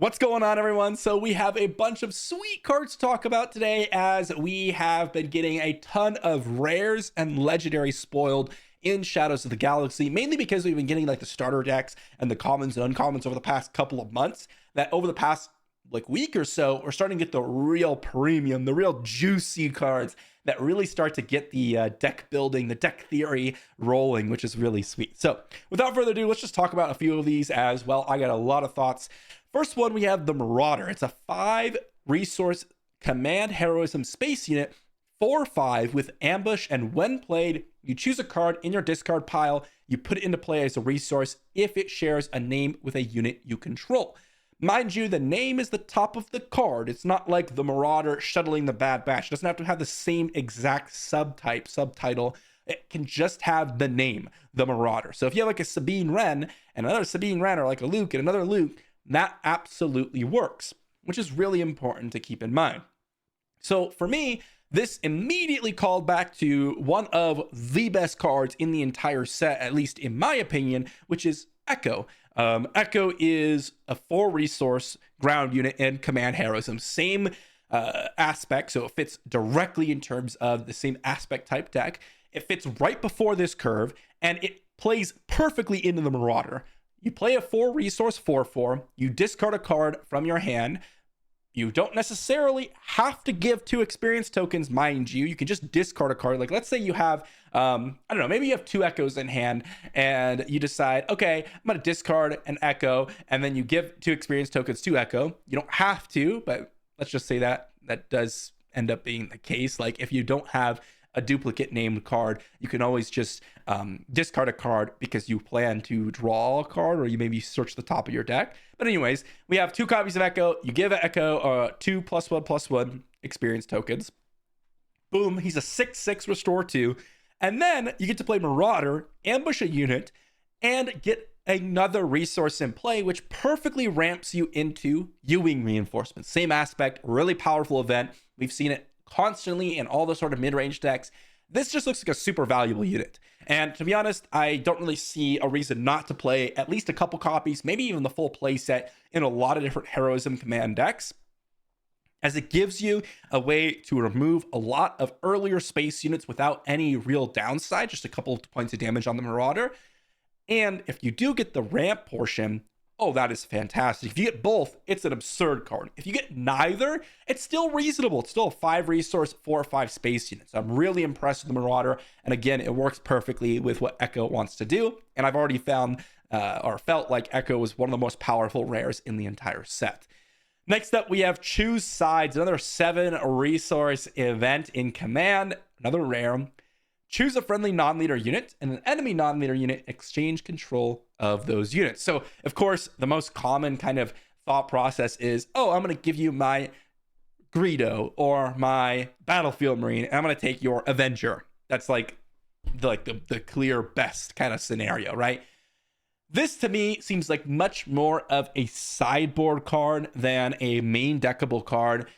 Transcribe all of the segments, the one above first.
What's going on, everyone? So we have a bunch of sweet cards to talk about today, as we have been getting a ton of rares and legendary spoiled in Shadows of the Galaxy, mainly because we've been getting like the starter decks and the commons and uncommons over the past couple of months. That over the past like week or so, we're starting to get the real premium, the real juicy cards that really start to get the deck building, the deck theory rolling, which is really sweet. So without further ado, let's just talk about a few of these as well. I got a lot of thoughts. First one, we have the Marauder. It's a 5 resource command heroism space unit, 4/5 with ambush, and when played, you choose a card in your discard pile, you put it into play as a resource if it shares a name with a unit you control. Mind you, the name is the top of the card. It's not like the Marauder shuttling the Bad Batch. It doesn't have to have the same exact subtitle. It can just have the name, the Marauder. So if you have like a Sabine Wren and another Sabine Wren, or like a Luke and another Luke, that absolutely works, which is really important to keep in mind. So for me, this immediately called back to one of the best cards in the entire set, at least in my opinion, which is Echo. Echo is a 4 resource ground unit and command heroism, same aspect, so it fits directly in terms of the same aspect type deck. It fits right before this curve, and it plays perfectly into the Marauder. You play a 4 resource 4/4, you discard a card from your hand. You don't necessarily have to give 2 experience tokens, mind you. You can just discard a card. Like, let's say you have, I don't know, maybe you have 2 Echoes in hand and you decide, okay, I'm going to discard an Echo, and then you give 2 experience tokens to Echo. You don't have to, but let's just say that does end up being the case. Like, if you don't have a duplicate named card, you can always just discard a card because you plan to draw a card, or you maybe search the top of your deck. But anyways, we have 2 copies of Echo. You give Echo 2 +1/+1 experience tokens. Boom, he's a 6/6 restore 2. And then you get to play Marauder, ambush a unit, and get another resource in play, which perfectly ramps you into Ewing reinforcements. Same aspect, really powerful event. We've seen it constantly in all the sort of mid-range decks. This just looks like a super valuable unit. And to be honest, I don't really see a reason not to play at least a couple copies, maybe even the full play set in a lot of different heroism command decks, as it gives you a way to remove a lot of earlier space units without any real downside, just a couple of points of damage on the Marauder. And if you do get the ramp portion, oh, that is fantastic. If you get both, it's an absurd card. If you get neither, it's still reasonable. It's still a 5 resource, 4/5 space unit. So I'm really impressed with the Marauder. And again, it works perfectly with what Echo wants to do. And I've already found or felt like Echo was one of the most powerful rares in the entire set. Next up, we have Choose Sides, another 7 resource event in command, another rare. Choose a friendly non-leader unit and an enemy non-leader unit, exchange control of those units. So, of course, the most common kind of thought process is, oh, I'm going to give you my Greedo or my Battlefield Marine, and I'm going to take your Avenger. That's like the clear best kind of scenario, right? This, to me, seems like much more of a sideboard card than a main deckable card.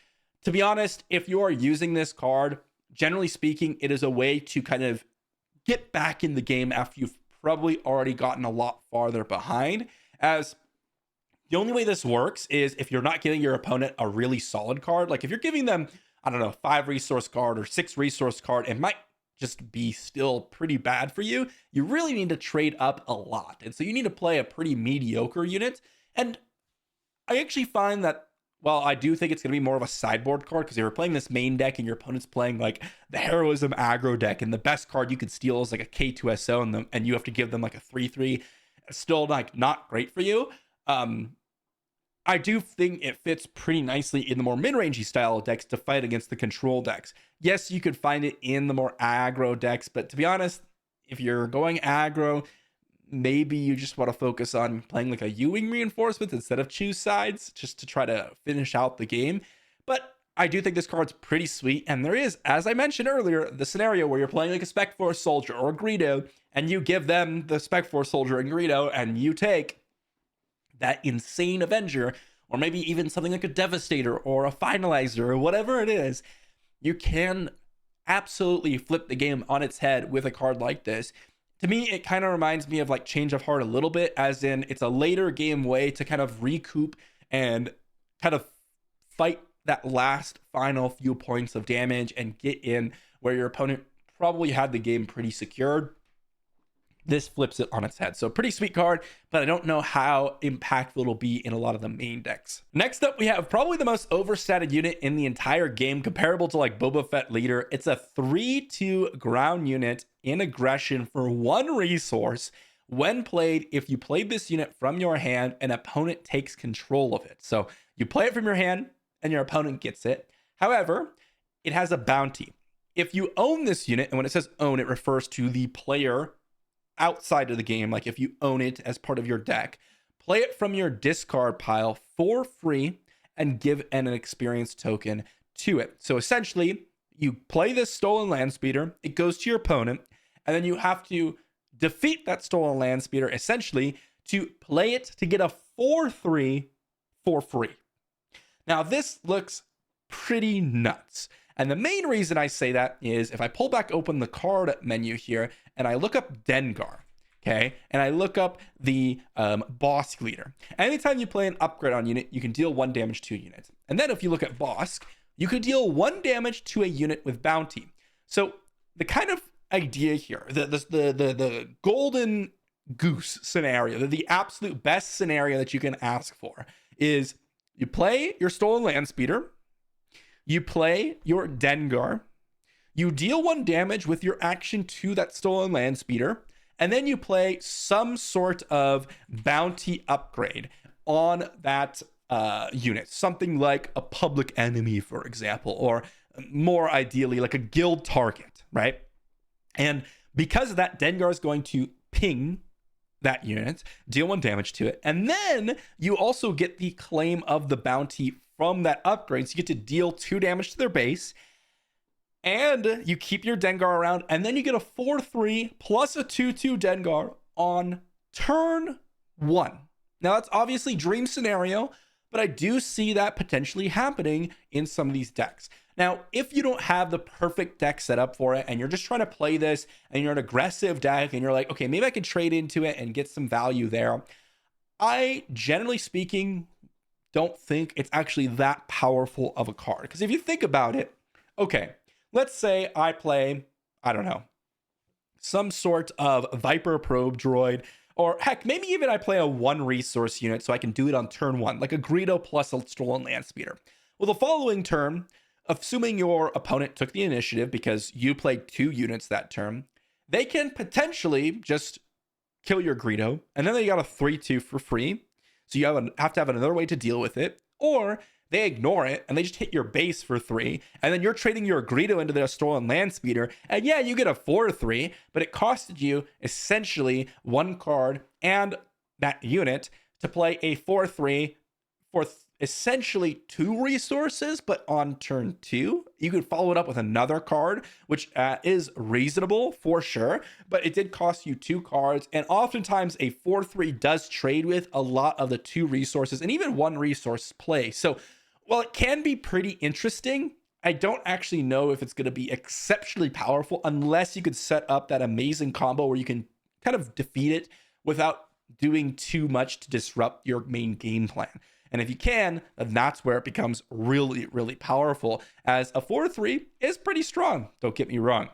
To be honest, if you are using this card, generally speaking, it is a way to kind of get back in the game after you've probably already gotten a lot farther behind. As the only way this works is if you're not giving your opponent a really solid card. Like if you're giving them, I don't know, 5 resource card or 6 resource card, it might just be still pretty bad for you. You really need to trade up a lot. And so you need to play a pretty mediocre unit. And I actually find that, well, I do think it's going to be more of a sideboard card, because if you're playing this main deck and your opponent's playing like the heroism aggro deck, and the best card you could steal is like a K2SO, and you have to give them like a 3/3, it's still like not great for you. I do think it fits pretty nicely in the more mid-rangey style of decks to fight against the control decks. Yes, you could find it in the more aggro decks, but to be honest, if you're going aggro, maybe you just want to focus on playing like a Ewing reinforcement instead of Choose Sides, just to try to finish out the game. But I do think this card's pretty sweet, and there is, as I mentioned earlier, the scenario where you're playing like a Spec Force Soldier or a Greedo, and you give them the Spec Force Soldier and Greedo, and you take that insane Avenger, or maybe even something like a Devastator or a Finalizer or whatever it is. You can absolutely flip the game on its head with a card like this. To me, it kind of reminds me of like Change of Heart a little bit, as in it's a later game way to kind of recoup and kind of fight that last final few points of damage and get in where your opponent probably had the game pretty secured. This flips it on its head. So pretty sweet card, but I don't know how impactful it'll be in a lot of the main decks. Next up, we have probably the most overstated unit in the entire game, comparable to like Boba Fett Leader. It's a 3/2 ground unit in aggression for 1 resource. When played, if you played this unit from your hand, an opponent takes control of it. So you play it from your hand and your opponent gets it. However, it has a bounty. If you own this unit, and when it says own, it refers to the player outside of the game, like if you own it as part of your deck, play it from your discard pile for free and give an experience token to it. So essentially, you play this stolen land speeder, it goes to your opponent, and then you have to defeat that stolen land speeder essentially to play it to get a 4/3 for free. Now, this looks pretty nuts. And the main reason I say that is if I pull back open the card menu here and I look up Dengar, okay, and I look up the Bosk Leader. Anytime you play an upgrade on unit, you can deal 1 damage to a unit. And then if you look at Bosk, you could deal 1 damage to a unit with bounty. So the kind of idea here, the golden goose scenario, the absolute best scenario that you can ask for is you play your stolen land speeder, you play your Dengar, you deal 1 damage with your action to that stolen land speeder, and then you play some sort of bounty upgrade on that unit. Something like a public enemy, for example, or more ideally, like a guild target, right? And because of that, Dengar is going to ping that unit, deal 1 damage to it, and then you also get the claim of the bounty from that upgrade. So you get to deal 2 damage to their base, and you keep your Dengar around, and then you get a 4/3 plus a 2/2 Dengar on turn 1. Now, that's obviously dream scenario, but I do see that potentially happening in some of these decks. Now, if you don't have the perfect deck set up for it, and you're just trying to play this, and you're an aggressive deck, and you're like, okay, maybe I can trade into it and get some value there, I, generally speaking, don't think it's actually that powerful of a card. Because if you think about it, okay, let's say I play, I don't know, some sort of Viper Probe droid, or heck, maybe even I play a 1 resource unit so I can do it on turn 1, like a Greedo plus a stolen land speeder. Well, the following turn, assuming your opponent took the initiative because you played 2 units that turn, they can potentially just kill your Greedo, and then they got a 3/2 for free. So you have to have another way to deal with it, or they ignore it and they just hit your base for 3, and then you're trading your Greedo into their stolen land speeder, and yeah, you get a 4/3, but it costed you essentially 1 card and that unit to play a 4/3 for essentially 2 resources, but on turn 2 you could follow it up with another card, which is reasonable for sure, but it did cost you 2 cards, and oftentimes a 4/3 does trade with a lot of the 2 resources and even 1 resource play. So while it can be pretty interesting, I don't actually know if it's going to be exceptionally powerful unless you could set up that amazing combo where you can kind of defeat it without doing too much to disrupt your main game plan. And if you can, then that's where it becomes really, really powerful, as a 4/3 is pretty strong, don't get me wrong.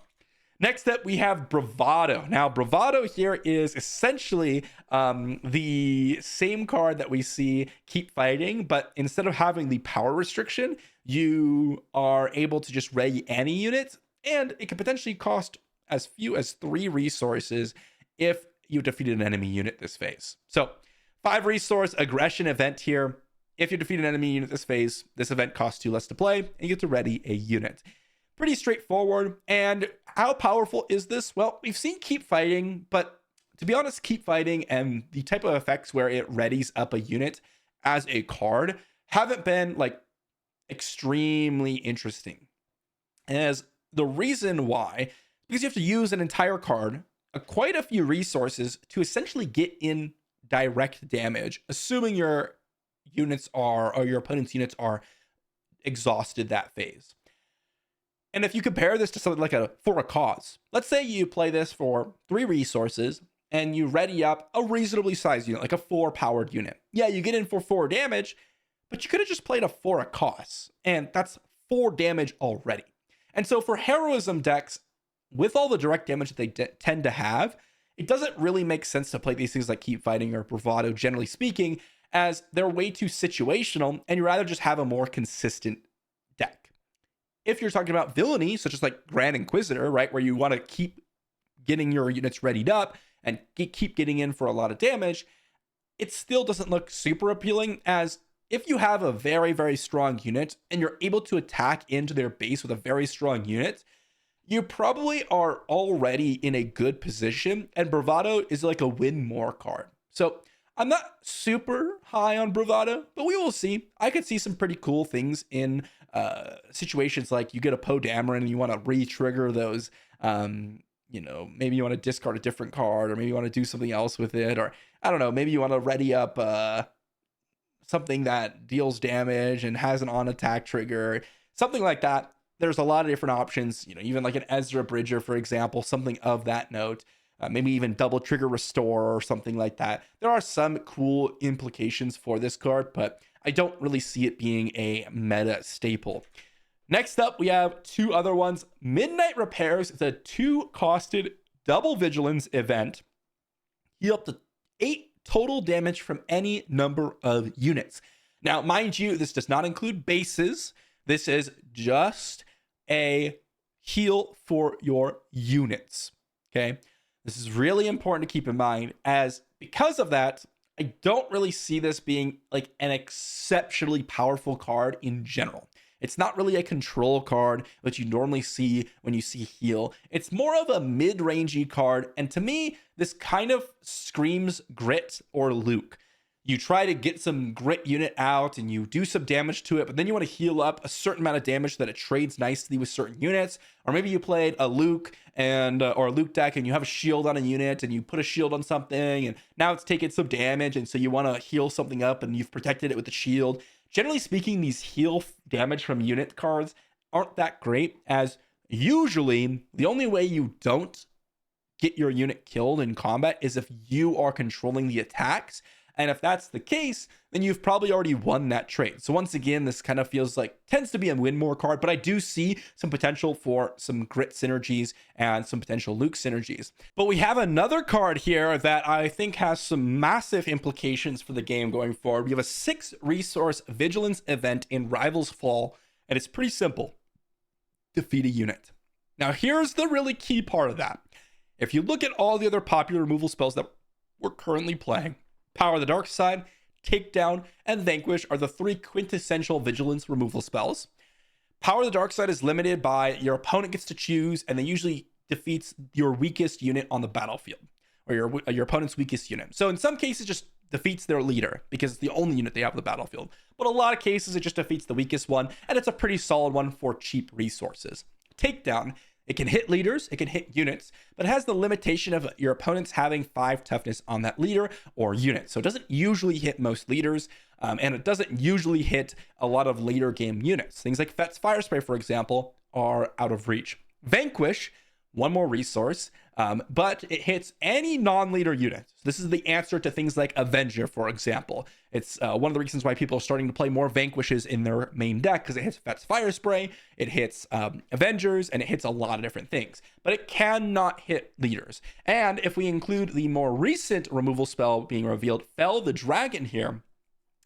Next up, we have Bravado. Now, Bravado here is essentially the same card that we see Keep Fighting, but instead of having the power restriction, you are able to just ready any unit, and it can potentially cost as few as 3 resources if you defeated an enemy unit this phase. So 5 resource aggression event here. If you defeat an enemy unit this phase, this event costs 2 less to play, and you get to ready a unit. Pretty straightforward. And how powerful is this? Well, we've seen Keep Fighting, but to be honest, Keep Fighting and the type of effects where it readies up a unit as a card haven't been like extremely interesting. As the reason why, because you have to use an entire card, quite a few resources to essentially get in direct damage, assuming your units are, or your opponent's units are exhausted that phase. And if you compare this to something like a For a Cause, let's say you play this for 3 resources and you ready up a reasonably sized unit, like a 4 powered unit. Yeah, you get in for 4 damage, but you could have just played a 4 cost, and that's 4 damage already. And so for heroism decks, with all the direct damage that they tend to have, it doesn't really make sense to play these things like Keep Fighting or Bravado, generally speaking, as they're way too situational, and you rather just have a more consistent deck. If you're talking about villainy, such as like Grand Inquisitor, right, where you want to keep getting your units readied up and keep getting in for a lot of damage, it still doesn't look super appealing, as if you have a very, very strong unit and you're able to attack into their base with a very strong unit, you probably are already in a good position, and Bravado is like a win more card. So I'm not super high on Bravado, but we will see. I could see some pretty cool things in situations like you get a Poe Dameron and you want to re-trigger those, maybe you want to discard a different card, or maybe you want to do something else with it, or I don't know, maybe you want to ready up something that deals damage and has an on-attack trigger, something like that. There's a lot of different options, even like an Ezra Bridger, for example, something of that note. Maybe even double trigger restore or something like that. There are some cool implications for this card, but I don't really see it being a meta staple. Next up, we have 2 other ones. Midnight Repairs is a 2-costed double vigilance event. Heal up to 8 total damage from any number of units. Now, mind you, this does not include bases. This is just a heal for your units. Okay. This is really important to keep in mind, as because of that, I don't really see this being like an exceptionally powerful card in general. It's not really a control card, which you normally see when you see heal. It's more of a mid-rangey card, and to me, this kind of screams Grit or Luke. You try to get some Grit unit out and you do some damage to it, but then you want to heal up a certain amount of damage so that it trades nicely with certain units. Or maybe you played a Luke or a Luke deck and you have a shield on a unit and you put a shield on something and now it's taking some damage, and so you want to heal something up and you've protected it with the shield. Generally speaking, these heal damage from unit cards aren't that great, as usually the only way you don't get your unit killed in combat is if you are controlling the attacks. And if that's the case, then you've probably already won that trade. So once again, this kind of feels like tends to be a win more card, but I do see some potential for some Grit synergies and some potential Luke synergies. But we have another card here that I think has some massive implications for the game going forward. We have a 6-resource vigilance event in Rivals Fall, and it's pretty simple. Defeat a unit. Now here's the really key part of that. If you look at all the other popular removal spells that we're currently playing, Power of the Dark Side, Takedown, and Vanquish are the 3 quintessential vigilance removal spells. Power of the Dark Side is limited by your opponent gets to choose, and they usually defeats your weakest unit on the battlefield, or your opponent's weakest unit. So in some cases, just defeats their leader because it's the only unit they have on the battlefield. But a lot of cases, it just defeats the weakest one, and it's a pretty solid one for cheap resources. Takedown. It can hit leaders, it can hit units, but it has the limitation of your opponents having 5 toughness on that leader or unit. So it doesn't usually hit most leaders, and it doesn't usually hit a lot of later game units. Things like Fett's Fire Spray, for example, are out of reach. Vanquish, 1 more resource, but it hits any non-leader unit. So this is the answer to things like Avenger, for example. It's one of the reasons why people are starting to play more Vanquishes in their main deck, because it hits Fett's Fire Spray, it hits Avengers, and it hits a lot of different things. But it cannot hit leaders. And if we include the more recent removal spell being revealed, Fell the Dragon here,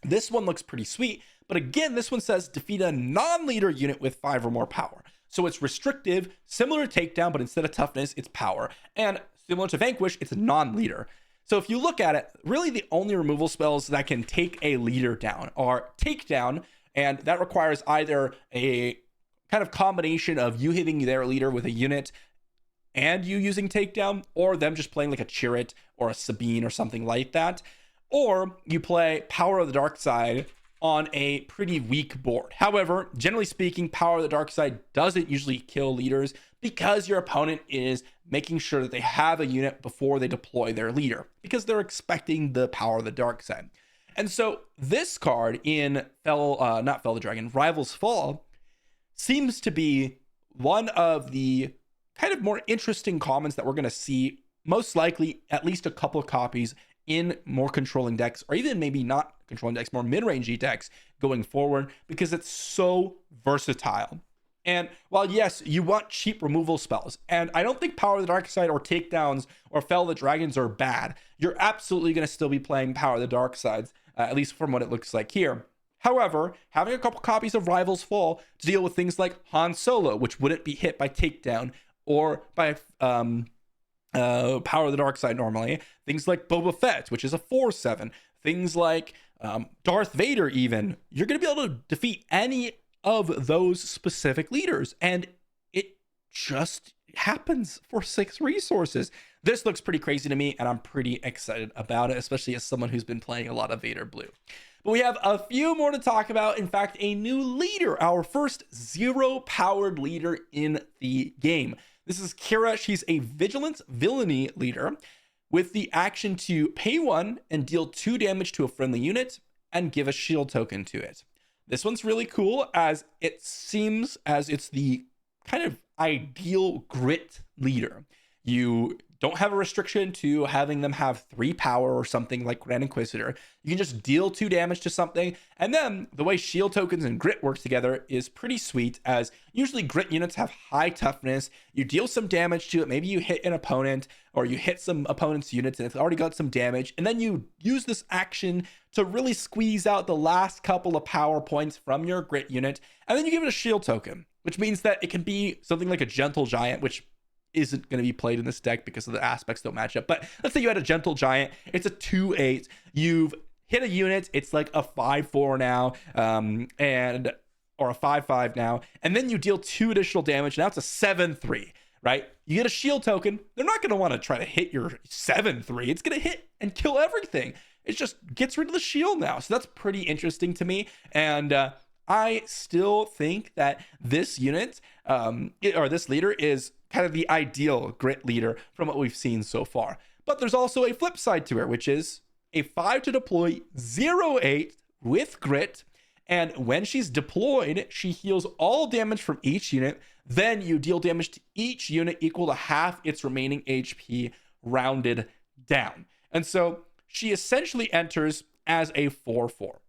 this one looks pretty sweet. But again, this one says defeat a non-leader unit with 5 or more power. So it's restrictive, similar to Takedown, but instead of toughness, it's power. And similar to Vanquish, it's a non-leader. So if you look at it, really the only removal spells that can take a leader down are Takedown, and that requires either a kind of combination of you hitting their leader with a unit and you using Takedown, or them just playing like a Chirrut or a Sabine or something like that. Or you play Power of the Dark Side on a pretty weak board. However, generally speaking, Power of the Dark Side doesn't usually kill leaders because your opponent is making sure that they have a unit before they deploy their leader, because they're expecting the Power of the Dark Side. And so this card in not Fell the Dragon, Rivals Fall, seems to be one of the kind of more interesting commons that we're going to see, most likely at least a couple of copies in more controlling decks, or even maybe not controlling decks, more mid-rangey decks going forward, because it's so versatile. And while yes, you want cheap removal spells, and I don't think Power of the Dark Side or Takedowns or Fell the Dragons are bad, you're absolutely going to still be playing Power of the Dark Sides, at least from what it looks like here. However, having a couple copies of Rivals Fall to deal with things like Han Solo, which wouldn't be hit by Takedown or by Power of the Dark Side normally, things like Boba Fett, which is a 4/7, things like Darth Vader even, you're going to be able to defeat any of those specific leaders, and it just happens for 6 resources. This looks pretty crazy to me, and I'm pretty excited about it, especially as someone who's been playing a lot of Vader Blue. But we have a few more to talk about. In fact, a new leader, our first 0-powered leader in the game. This is Kira. She's a Vigilance Villainy leader with the action to pay 1 and deal 2 damage to a friendly unit and give a shield token to it. This one's really cool, as it seems as it's the kind of ideal grit leader. You don't have a restriction to having them have 3 power or something like Grand Inquisitor. You can just deal 2 damage to something. And then the way shield tokens and grit work together is pretty sweet, as usually grit units have high toughness. You deal some damage to it. Maybe you hit an opponent, or you hit some opponent's units and it's already got some damage. And then you use this action to really squeeze out the last couple of power points from your grit unit. And then you give it a shield token, which means that it can be something like a Gentle Giant, which isn't going to be played in this deck because of the aspects don't match up. But let's say you had a Gentle Giant. It's a 2/8. You've hit a unit. It's like a 5/4 now, or a 5/5 now. And then you deal 2 additional damage. Now it's a 7/3, right? You get a shield token. They're not going to want to try to hit your 7/3. It's going to hit and kill everything. It just gets rid of the shield now. So that's pretty interesting to me. And I still think that this unit, or this leader, is kind of the ideal grit leader from what we've seen so far. But there's also a flip side to her, which is a 5 to deploy 0/8 with grit. And when she's deployed, she heals all damage from each unit. Then you deal damage to each unit equal to half its remaining HP rounded down. And so she essentially enters as a 4/4.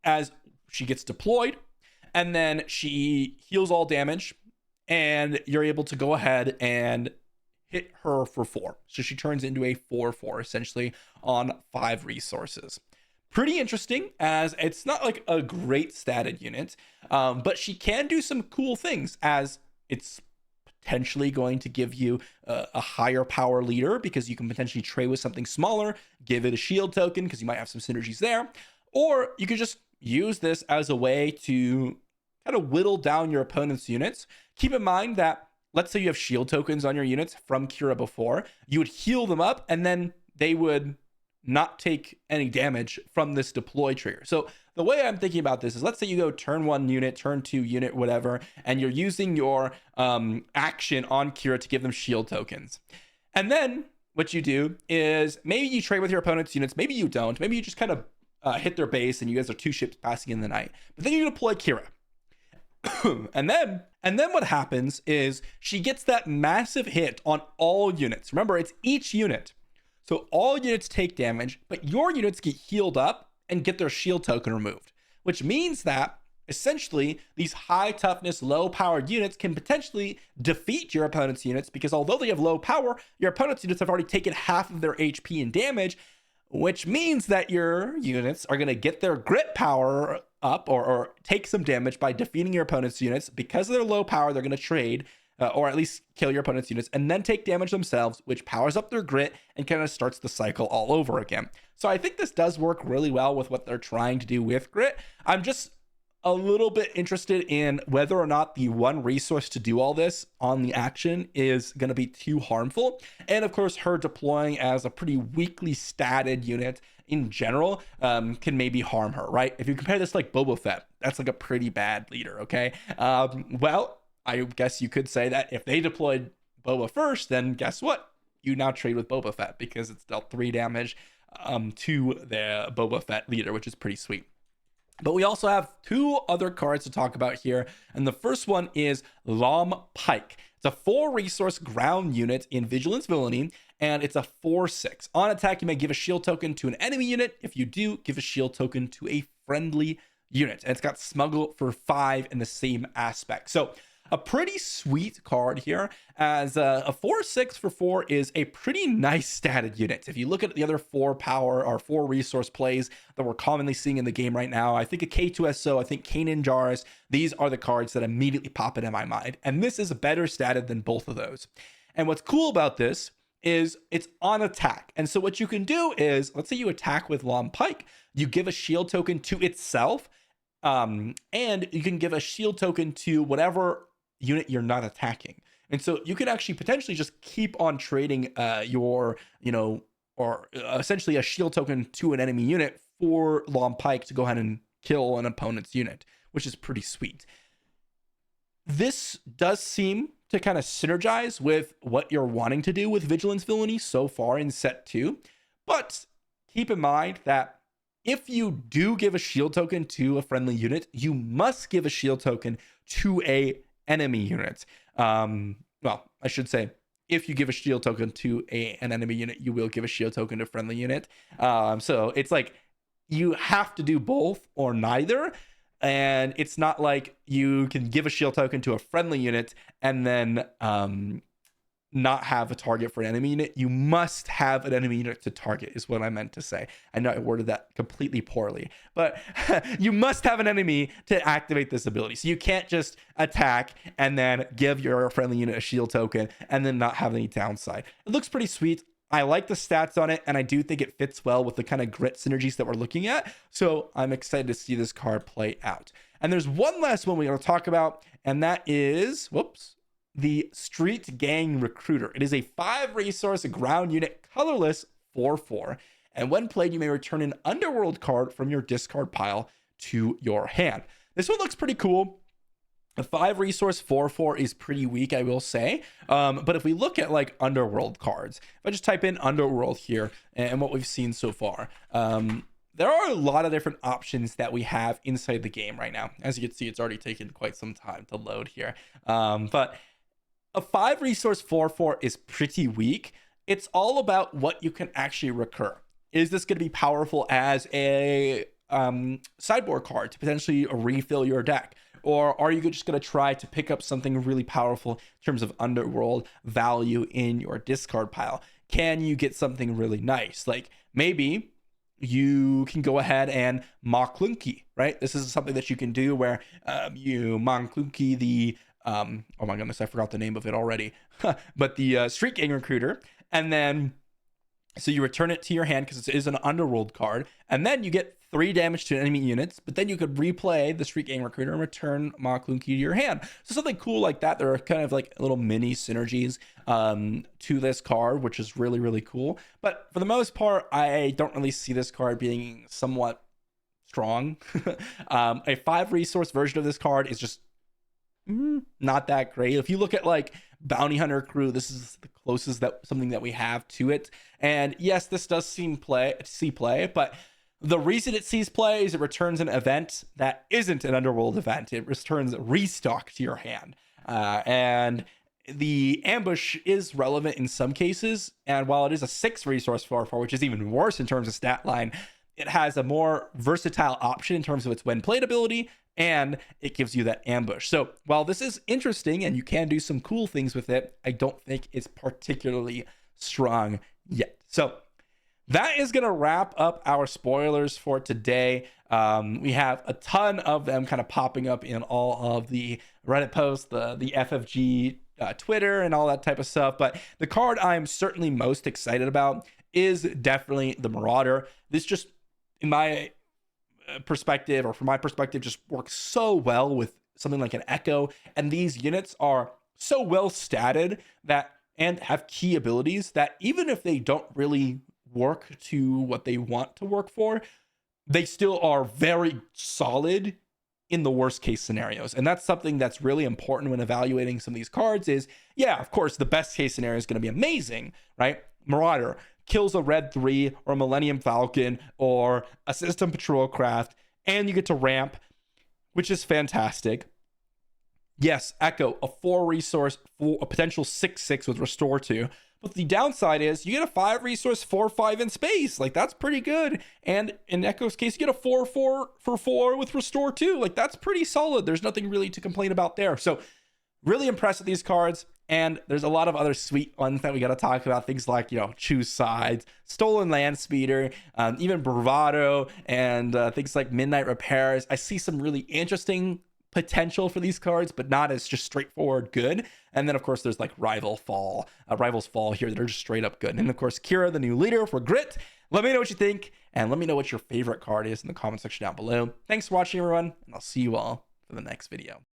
As she gets deployed, and then she heals all damage, and you're able to go ahead and hit her for 4. So she turns into a 4/4 essentially on 5 resources. Pretty interesting, as it's not like a great statted unit, but she can do some cool things, as it's potentially going to give you a higher power leader, because you can potentially trade with something smaller, give it a shield token because you might have some synergies there, or you could just use this as a way to kind of whittle down your opponent's units. Keep in mind that, let's say you have shield tokens on your units from Kira before, you would heal them up and then they would not take any damage from this deploy trigger. So the way I'm thinking about this is, let's say you go turn 1 unit, turn 2 unit, whatever, and you're using your action on Kira to give them shield tokens. And then what you do is, maybe you trade with your opponent's units, maybe you don't, maybe you just kind of hit their base and you guys are 2 ships passing in the night. But then you deploy Kira. and then what happens is she gets that massive hit on all units. Remember, it's each unit. So all units take damage, but your units get healed up and get their shield token removed, which means that essentially these high toughness, low powered units can potentially defeat your opponent's units, because although they have low power, your opponent's units have already taken half of their HP and damage, which means that your units are going to get their grit power up, or take some damage by defeating your opponent's units. Because of their low power, they're going to trade, or at least kill your opponent's units, and then take damage themselves, which powers up their grit and kind of starts the cycle all over again. So I think this does work really well with what they're trying to do with grit. I'm just a little bit interested in whether or not the 1 resource to do all this on the action is going to be too harmful. And of course, her deploying as a pretty weakly statted unit in general can maybe harm her, right? If you compare this like Boba Fett, that's like a pretty bad leader, okay? Well, I guess you could say that if they deployed Boba first, then guess what? You now trade with Boba Fett, because it's dealt 3 damage to the Boba Fett leader, which is pretty sweet. But we also have 2 other cards to talk about here. And the first one is Lom Pike. It's a 4 resource ground unit in Vigilance Villainy, and it's a 4/6. On attack, you may give a shield token to an enemy unit. If you do, give a shield token to a friendly unit. And it's got Smuggle for 5 in the same aspect. So a pretty sweet card here, as a 4/6 for 4 is a pretty nice statted unit. If you look at the other 4 power or 4 resource plays that we're commonly seeing in the game right now, I think a K2SO, I think Kanan Jarrus, these are the cards that immediately pop into my mind. And this is better statted than both of those. And what's cool about this is it's on attack. And so what you can do is, let's say you attack with Lom Pike, you give a shield token to itself, and you can give a shield token to whatever unit you're not attacking. And so you could actually potentially just keep on trading or essentially a shield token to an enemy unit for Lom Pike to go ahead and kill an opponent's unit, which is pretty sweet. This does seem to kind of synergize with what you're wanting to do with Vigilance Villainy so far in set 2. But keep in mind that if you do give a shield token to a friendly unit, you must give a shield token to a enemy unit. Well, I should say, if you give a shield token to an enemy unit, you will give a shield token to a friendly unit. So it's like you have to do both or neither. And it's not like you can give a shield token to a friendly unit and then not have a target for an enemy unit. You must have an enemy unit to target, is what I meant to say. I know I worded that completely poorly, but you must have an enemy to activate this ability. So you can't just attack and then give your friendly unit a shield token and then not have any downside. It looks pretty sweet. I like the stats on it, and I do think it fits well with the kind of grit synergies that we're looking at. So I'm excited to see this card play out. And there's one last one we're going to talk about, and that is, the Street Gang Recruiter. It is a 5 resource ground unit, colorless, 4/4. And when played, you may return an Underworld card from your discard pile to your hand. This one looks pretty cool. A 5 resource 4/4 is pretty weak, I will say. But if we look at like Underworld cards, if I just type in Underworld here and what we've seen so far, there are a lot of different options that we have inside the game right now. As you can see, it's already taken quite some time to load here. But a 5 resource 4/4 is pretty weak. It's all about what you can actually recur. Is this going to be powerful as a sideboard card to potentially refill your deck? Or are you just going to try to pick up something really powerful in terms of Underworld value in your discard pile? Can you get something really nice? Like maybe you can go ahead and Maclunky, right? This is something that you can do where you Maclunky the, oh my goodness, I forgot the name of it already. But the Street Gang Recruiter. And then, so you return it to your hand because it is an Underworld card. And then you get 3 damage to enemy units, but then you could replay the Street Gang Recruiter and return Maclunky to your hand. So something cool like that. There are kind of like little mini synergies to this card, which is really, really cool. But for the most part, I don't really see this card being somewhat strong. A 5 resource version of this card is just not that great. If you look at like Bounty Hunter Crew, this is the closest that something that we have to it. And yes, this does see play, but the reason it sees play is it returns an event that isn't an Underworld event. It returns restock to your hand. And the ambush is relevant in some cases. And while it is a 6 resource 4/4, which is even worse in terms of stat line, it has a more versatile option in terms of its when played ability, and it gives you that ambush. So while this is interesting and you can do some cool things with it, I don't think it's particularly strong yet. So that is going to wrap up our spoilers for today. We have a ton of them kind of popping up in all of the Reddit posts, the FFG Twitter, and all that type of stuff. But the card I'm certainly most excited about is definitely the Marauder. This just, in my perspective, or from my perspective, just works so well with something like an Echo. And these units are so well statted that, and have key abilities that even if they don't really work to what they want to work for, they still are very solid in the worst case scenarios. And that's something that's really important when evaluating some of these cards is, yeah, of course, the best case scenario is going to be amazing, right? Marauder kills a red 3 or a Millennium Falcon or a System Patrol Craft, and you get to ramp, which is fantastic. Yes, Echo, a 4 resource, for a potential 6/6 with Restore 2. But the downside is you get a 5 resource 4/5 in space. Like, that's pretty good. And in Echo's case, you get a 4/4 for 4 with Restore 2. Like, that's pretty solid. There's nothing really to complain about there. So really impressed with these cards. And there's a lot of other sweet ones that we got to talk about. Things like, Choose Sides, Stolen Land Speeder, even Bravado, and things like Midnight Repairs. I see some really interesting potential for these cards, but not as just straightforward good. And then of course there's like Rivals Fall here that are just straight up good. And of course Kira, the new leader for Grit. Let me know what you think, and let me know what your favorite card is in the comment section down below. Thanks for watching, everyone, and I'll see you all for the next video.